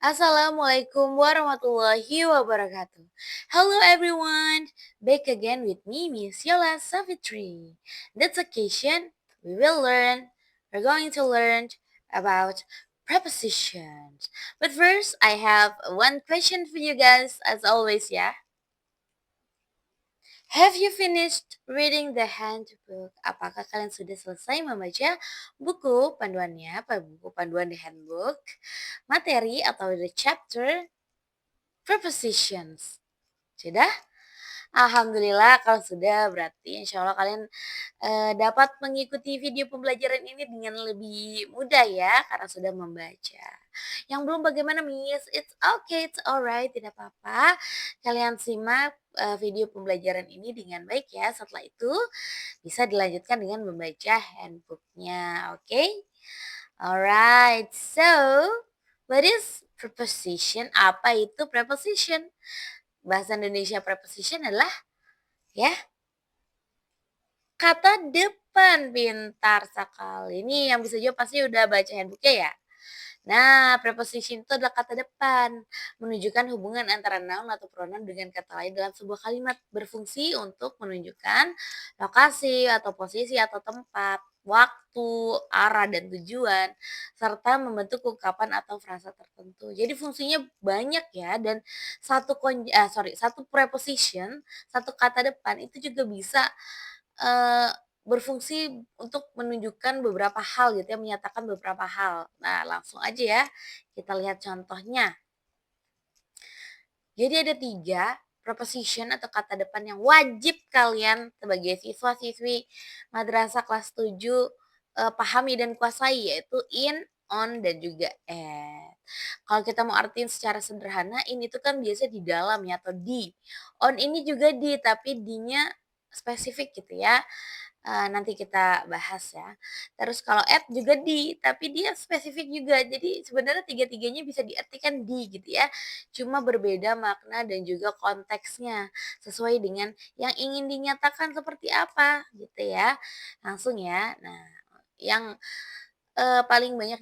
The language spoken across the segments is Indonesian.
Assalamualaikum warahmatullahi wabarakatuh. Hello everyone, back again with me, Miss Yola Savitri. This occasion, we're going to learn about prepositions. But first, I have one question for you guys, as always, yeah. Have you finished reading the handbook? Apakah kalian sudah selesai membaca buku panduannya, buku panduan the handbook, materi atau the chapter prepositions? Sudah? Alhamdulillah kalau sudah berarti insya Allah kalian dapat mengikuti video pembelajaran ini dengan lebih mudah ya karena sudah membaca. Yang belum bagaimana Miss? It's okay, it's alright, tidak apa-apa. Kalian simak video pembelajaran ini dengan baik ya. Setelah itu bisa dilanjutkan dengan membaca handbooknya, oke? Okay? Alright, so what is preposition? Apa itu preposition? Bahasa Indonesia preposition adalah ya kata depan. Pintar sekali. Ini yang bisa jawab pasti udah baca handbooknya ya. Nah, preposition itu adalah kata depan, menunjukkan hubungan antara noun atau pronoun dengan kata lain dalam sebuah kalimat, berfungsi untuk menunjukkan lokasi atau posisi atau tempat, waktu, arah dan tujuan, serta membentuk ungkapan atau frasa tertentu. Jadi fungsinya banyak ya dan satu preposition, satu kata depan itu juga bisa eee, berfungsi untuk menunjukkan beberapa hal gitu ya, menyatakan beberapa hal. Nah, langsung aja ya, kita lihat contohnya. Jadi ada 3 preposition atau kata depan yang wajib kalian sebagai siswa-siswi madrasah kelas 7 pahami dan kuasai, yaitu in, on, dan juga at. Kalau kita mau artiin secara sederhana, in itu kan biasa di dalam ya, atau di. On ini juga di, tapi di-nya spesifik gitu ya. Nanti kita bahas ya. Terus kalau at juga di, tapi dia spesifik juga. Jadi sebenarnya tiga-tiganya bisa diartikan di gitu ya. Cuma berbeda makna dan juga konteksnya sesuai dengan yang ingin dinyatakan seperti apa gitu ya. Langsung ya. Nah, yang paling banyak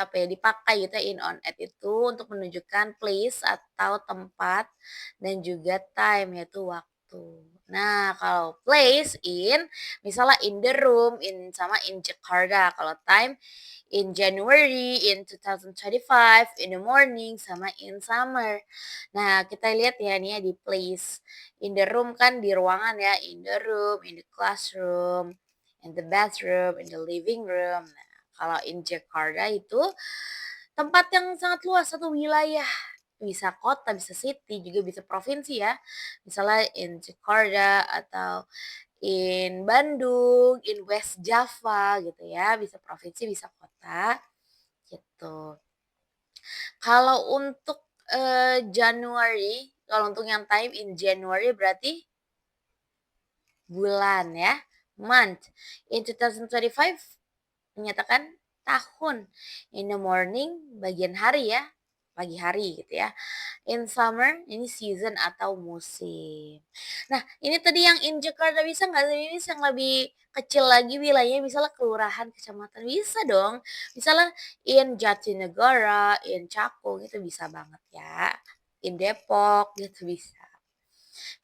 dipakai gitu ya in, on, at itu untuk menunjukkan place atau tempat dan juga time yaitu waktu. Nah, kalau place in misalnya in the room, in sama in Jakarta. Kalau time in January, in 2025, in the morning sama in summer. Nah, kita lihat ya nih ya di place. In the room kan di ruangan ya, in the room, in the classroom, in the bathroom, in the living room. Nah, kalau in Jakarta itu tempat yang sangat luas, satu wilayah. Bisa kota, bisa city, juga bisa provinsi ya. Misalnya in Jakarta atau in Bandung, in West Java gitu ya. Bisa provinsi, bisa kota gitu. Kalau untuk Januari, kalau untuk yang time in January berarti bulan ya, month. In 2025 menyatakan tahun. In the morning bagian hari ya, pagi hari gitu ya. In summer ini season atau musim. Nah, ini tadi yang in Jakarta bisa nggak sih ini yang lebih kecil lagi wilayahnya misalnya kelurahan, kecamatan bisa dong. Misalnya in Jatinegara, in Cakung itu bisa banget ya. In Depok gitu bisa.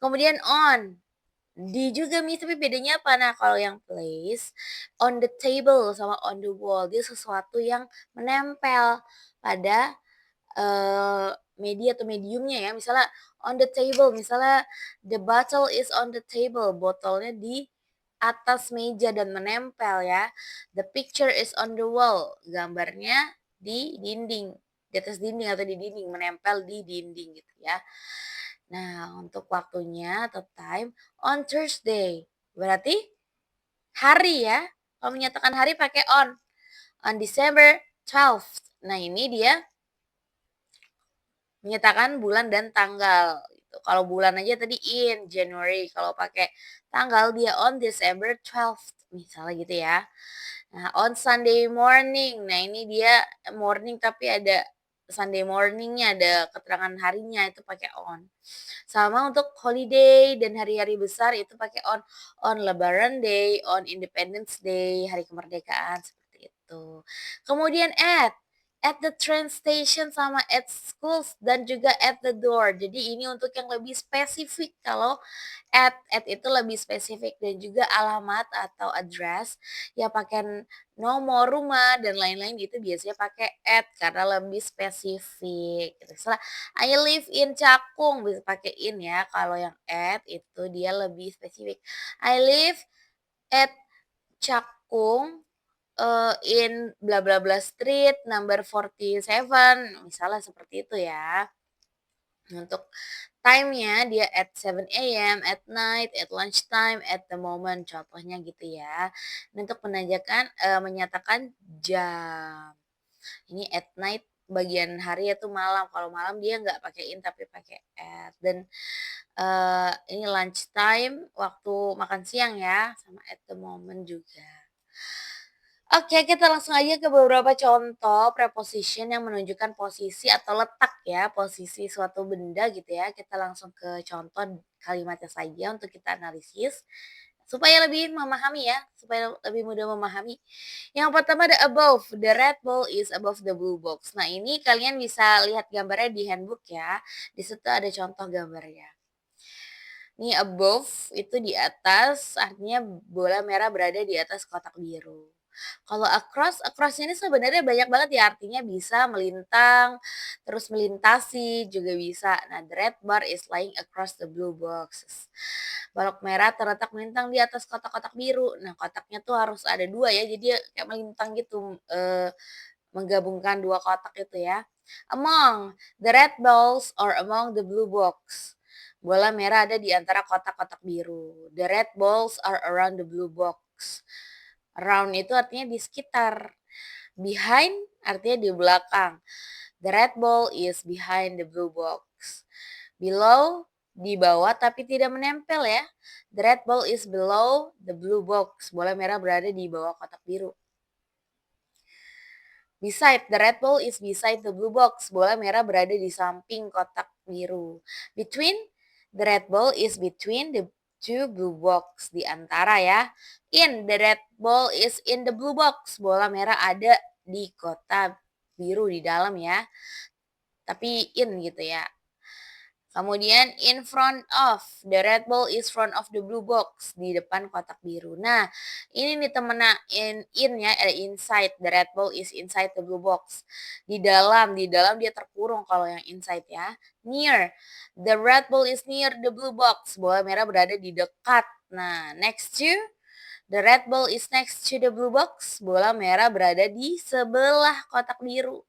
Kemudian on di juga Mi, tapi bedanya apa? Nah, kalau yang place, on the table sama on the wall, dia sesuatu yang menempel pada, media atau mediumnya ya. Misalnya on the table, misalnya the bottle is on the table, botolnya di atas meja dan menempel ya. The picture is on the wall, gambarnya di dinding, di atas dinding atau di dinding, menempel di dinding gitu ya. Nah, untuk waktunya atau time on Thursday. Berarti hari ya. Kalau menyatakan hari pakai on. On December 12th. Nah, ini dia menyatakan bulan dan tanggal gitu. Kalau bulan aja tadi in January, kalau pakai tanggal dia on December 12th misalnya gitu ya. Nah, on Sunday morning. Nah, ini dia morning tapi ada Sunday morningnya ada keterangan harinya itu pakai on. Sama untuk holiday dan hari-hari besar itu pakai on Lebaran Day, on Independence Day, hari kemerdekaan seperti itu. Kemudian at at the train station sama at schools dan juga at the door. Jadi ini untuk yang lebih spesifik. Kalau at itu lebih spesifik dan juga alamat atau address ya pakai nomor rumah dan lain-lain gitu biasanya pakai at karena lebih spesifik. Gitu. Misalnya I live in Cakung bisa pakai in ya. Kalau yang at itu dia lebih spesifik. I live at Cakung in bla bla bla street number 47 misalnya seperti itu ya. Untuk time-nya dia at 7 AM, at night, at lunchtime, at the moment contohnya gitu ya. Dan untuk menyatakan jam. Ini at night bagian hari itu malam, kalau malam dia nggak pakai in tapi pakai at. Dan, ini lunchtime waktu makan siang ya, sama at the moment juga. Oke, kita langsung aja ke beberapa contoh preposition yang menunjukkan posisi atau letak ya, posisi suatu benda gitu ya. Kita langsung ke contoh kalimatnya saja untuk kita analisis supaya lebih memahami ya, supaya lebih mudah memahami. Yang pertama ada above, the red ball is above the blue box. Nah, ini kalian bisa lihat gambarnya di handbook ya. Di situ ada contoh gambarnya. Ini above itu di atas, artinya bola merah berada di atas kotak biru. Kalau across ini sebenarnya banyak banget ya artinya bisa melintang, terus melintasi juga bisa. Nah, the red bar is lying across the blue boxes. Balok merah terletak melintang di atas kotak-kotak biru. Nah, kotaknya tuh harus ada dua ya, jadi dia kayak melintang gitu, menggabungkan dua kotak itu ya. Among the red balls or among the blue box. Bola merah ada di antara kotak-kotak biru. The red balls are around the blue box. Around itu artinya di sekitar. Behind artinya di belakang. The red ball is behind the blue box. Below di bawah tapi tidak menempel ya. The red ball is below the blue box. Bola merah berada di bawah kotak biru. Beside, the red ball is beside the blue box. Bola merah berada di samping kotak biru. Between, the red ball is between the two blue box. Di antara ya. In, the red ball is in the blue box. Bola merah ada di kotak biru di dalam ya. Tapi in gitu ya. Kemudian in front of, the red ball is front of the blue box, di depan kotak biru. Nah, ini nih temennya in ya, ada inside, the red ball is inside the blue box. Di dalam dia terkurung kalau yang inside ya. Near, the red ball is near the blue box, bola merah berada di dekat. Nah, next to, the red ball is next to the blue box, bola merah berada di sebelah kotak biru.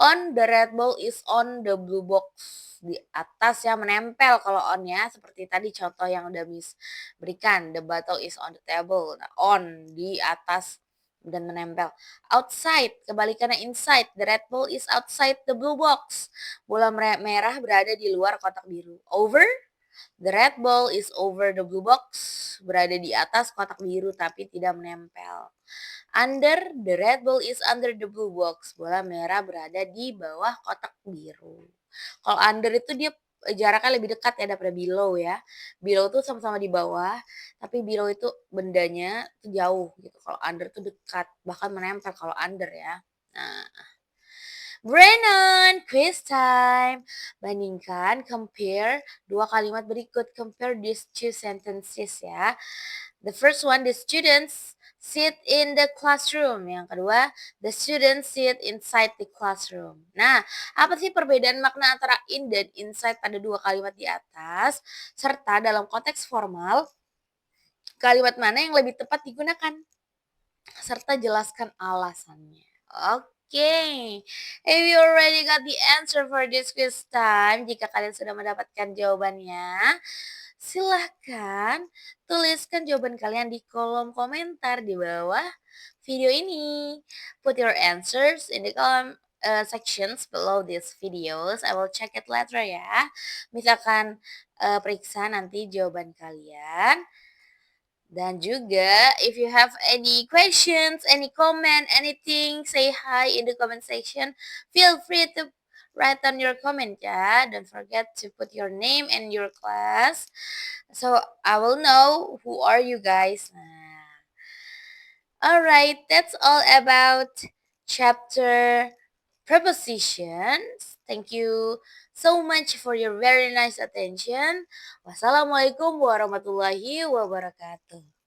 On, the red ball is on the blue box. Di atas ya menempel kalau on ya. Seperti tadi contoh yang udah Miss berikan. The bottle is on the table. Nah, on, di atas dan menempel. Outside, kebalikannya inside. The red ball is outside the blue box. Bola merah berada di luar kotak biru. Over, the red ball is over the blue box. Berada di atas kotak biru tapi tidak menempel. Under, the red ball is under the blue box. Bola merah berada di bawah kotak biru. Kalau under itu dia jaraknya lebih dekat ya daripada below ya. Below tuh sama-sama di bawah, tapi below itu bendanya tuh jauh gitu. Kalau under tuh dekat, bahkan menempel kalau under ya. Nah, Brennan, quiz time. Bandingkan, compare dua kalimat berikut. Compare these two sentences ya. The first one, the students sit in the classroom. Yang kedua, the students sit inside the classroom. Nah, apa sih perbedaan makna antara in dan inside pada dua kalimat di atas? Serta dalam konteks formal, kalimat mana yang lebih tepat digunakan? Serta jelaskan alasannya. Oke, if you already got the answer for this quiz time, jika kalian sudah mendapatkan jawabannya, silahkan tuliskan jawaban kalian di kolom komentar di bawah video ini. Put your answers in the column sections below these videos. I will check it later ya. Misalkan periksa nanti jawaban kalian. Dan juga if you have any questions, any comment, anything, say hi in the comment section. Feel free to write on your comment ya. Don't forget to put your name and your class. So I will know who are you guys. Alright, that's all about chapter prepositions. Thank you so much for your very nice attention. Wassalamualaikum warahmatullahi wabarakatuh.